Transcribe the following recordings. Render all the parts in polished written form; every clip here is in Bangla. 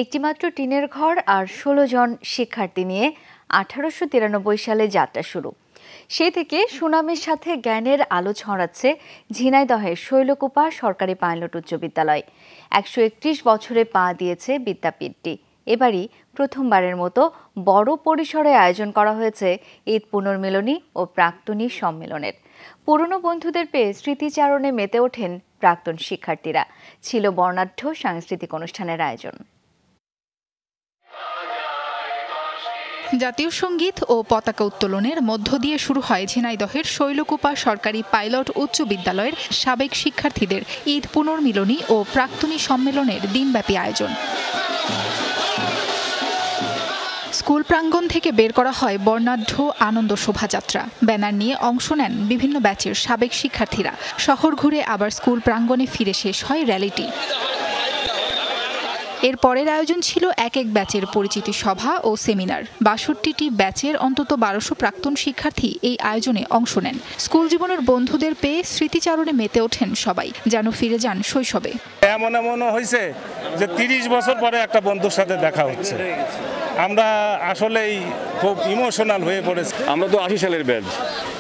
একটিমাত্র টিনের ঘর আর ১৬ জন শিক্ষার্থী নিয়ে ১৮৯৩ সালে যাত্রা শুরু। সেই থেকে সুনামের সাথে জ্ঞানের আলো ছড়াচ্ছে ঝিনাইদহের শৈলকুপা সরকারি পাইলট উচ্চ বিদ্যালয়। ১৩১ বছরে পা দিয়েছে বিদ্যাপীঠটি। এবারই প্রথমবারের মতো বড় পরিসরে আয়োজন করা হয়েছে ঈদ পুনর্মিলনী ও প্রাক্তনী সম্মেলনের। পুরনো বন্ধুদের পেয়ে স্মৃতিচারণে মেতে ওঠেন প্রাক্তন শিক্ষার্থীরা। ছিল বর্ণাঢ্য সাংস্কৃতিক অনুষ্ঠানের আয়োজন। জাতীয় সঙ্গীত ও পতাকা উত্তোলনের মধ্য দিয়ে শুরু হয় ঝিনাইদহের শৈলকুপা সরকারি পাইলট উচ্চ বিদ্যালয়ের সাবেক শিক্ষার্থীদের ঈদ পুনর্মিলনী ও প্রাক্তনী সম্মেলনের দিনব্যাপী আয়োজন। স্কুল প্রাঙ্গণ থেকে বের করা হয় বর্ণাঢ্য আনন্দ শোভাযাত্রা। ব্যানার নিয়ে অংশ নেন বিভিন্ন ব্যাচের সাবেক শিক্ষার্থীরা। শহর ঘুরে আবার স্কুল প্রাঙ্গণে ফিরে শেষ হয় র্যালিটি। এর পরের আয়োজন ছিল এক এক ব্যাচের পরিচিতি সভা ও সেমিনার। ৬২টি ব্যাচের অন্তত ১২০০ প্রাক্তন শিক্ষার্থী এই আয়োজনে অংশ নেন। স্কুল জীবনের বন্ধুদের পেয়ে স্মৃতিচারণে মেতে ওঠেন সবাই, যেন ফিরে যান শৈশবে। এমন হয়েছে যে ৩০ বছর পরে একটা বন্ধুর সাথে দেখা হচ্ছে। আমরা আসলেই খুব ইমোশনাল হয়ে পড়েছি। আমরা তো ৮০ সালের ব্যাচ,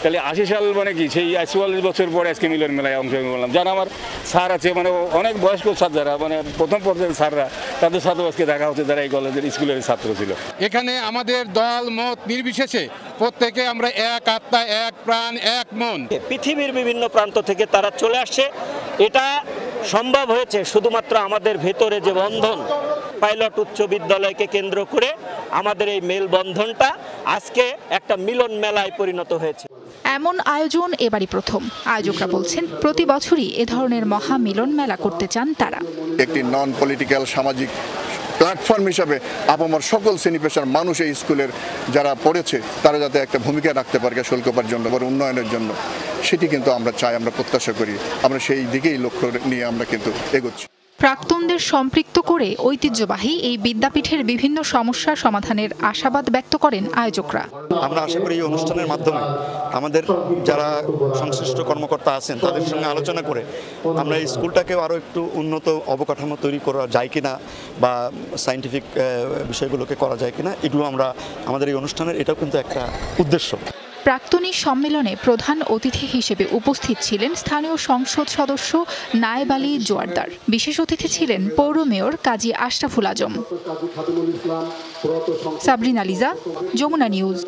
তাহলে ৮০ সাল মানে কি সেই ৪৪ বছর পরে আজকে মিলন মেলায় অংশগ্রহণ করলাম। যারা আমার স্যার আছে, মানে অনেক বয়স্ক স্যার যারা মানে প্রথম পর্যায়ের স্যাররা, তাদের সাথেও আজকে দেখা হচ্ছে যারা এই কলেজের স্কুলের ছাত্র ছিল। এখানে আমাদের দল মত নির্বিশেষে প্রত্যেকে আমরা এক আত্মা, এক প্রাণ, এক মন। পৃথিবীর বিভিন্ন প্রান্ত থেকে তারা চলে আসছে। এটা সম্ভব হয়েছে শুধুমাত্র আমাদের ভেতরে যে বন্ধন, পাইলট উচ্চ বিদ্যালয়কে কেন্দ্র করে আমাদের এই মেলবন্ধনটা আজকে একটা মিলন মেলায় পরিণত হয়েছে। এমন আয়োজন এবারই প্রথম। আয়োজকরা বলছেন প্রতি বছরই এ ধরনের মহা মিলন মেলা করতে চান তারা। একটি নন পলিটিক্যাল সামাজিক প্ল্যাটফর্ম হিসাবে আপামর সকল শ্রেণী পেশার মানুষ এই স্কুলের যারা পড়েছে তারা যাতে একটা ভূমিকা রাখতে পারে শৈলকুপার জন্য বা উন্নয়নের জন্য, সেটি কিন্তু আমরা চাই, আমরা প্রত্যাশা করি। আমরা সেই দিকেই লক্ষ্য নিয়ে আমরা কিন্তু এগোচ্ছি। প্রাক্তনদের সম্পৃক্ত করে ঐতিহ্যবাহী এই বিদ্যাপীঠের বিভিন্ন সমস্যা সমাধানের আশাবাদ ব্যক্ত করেন আয়োজকরা। আমরা আশা করি এই অনুষ্ঠানের মাধ্যমে আমাদের যারা সংশ্লিষ্ট কর্মকর্তা আছেন তাদের সঙ্গে আলোচনা করে আমরা এই স্কুলটাকেও আরও একটু উন্নত অবকাঠামো তৈরি করা যায় কিনা বা সায়েন্টিফিক বিষয়গুলোকে করা যায় কিনা, এগুলো আমরা আমাদের এই অনুষ্ঠানের এটাও কিন্তু একটা উদ্দেশ্য। প্রাক্তনী সম্মেলনে প্রধান অতিথি হিসেবে উপস্থিত ছিলেন স্থানীয় সংসদ সদস্য নায়েব আলী জোয়ারদার। বিশেষ অতিথি ছিলেন পৌর মেয়র কাজী আশরাফুল আজম। সাবরিনা লিজা, যমুনা নিউজ।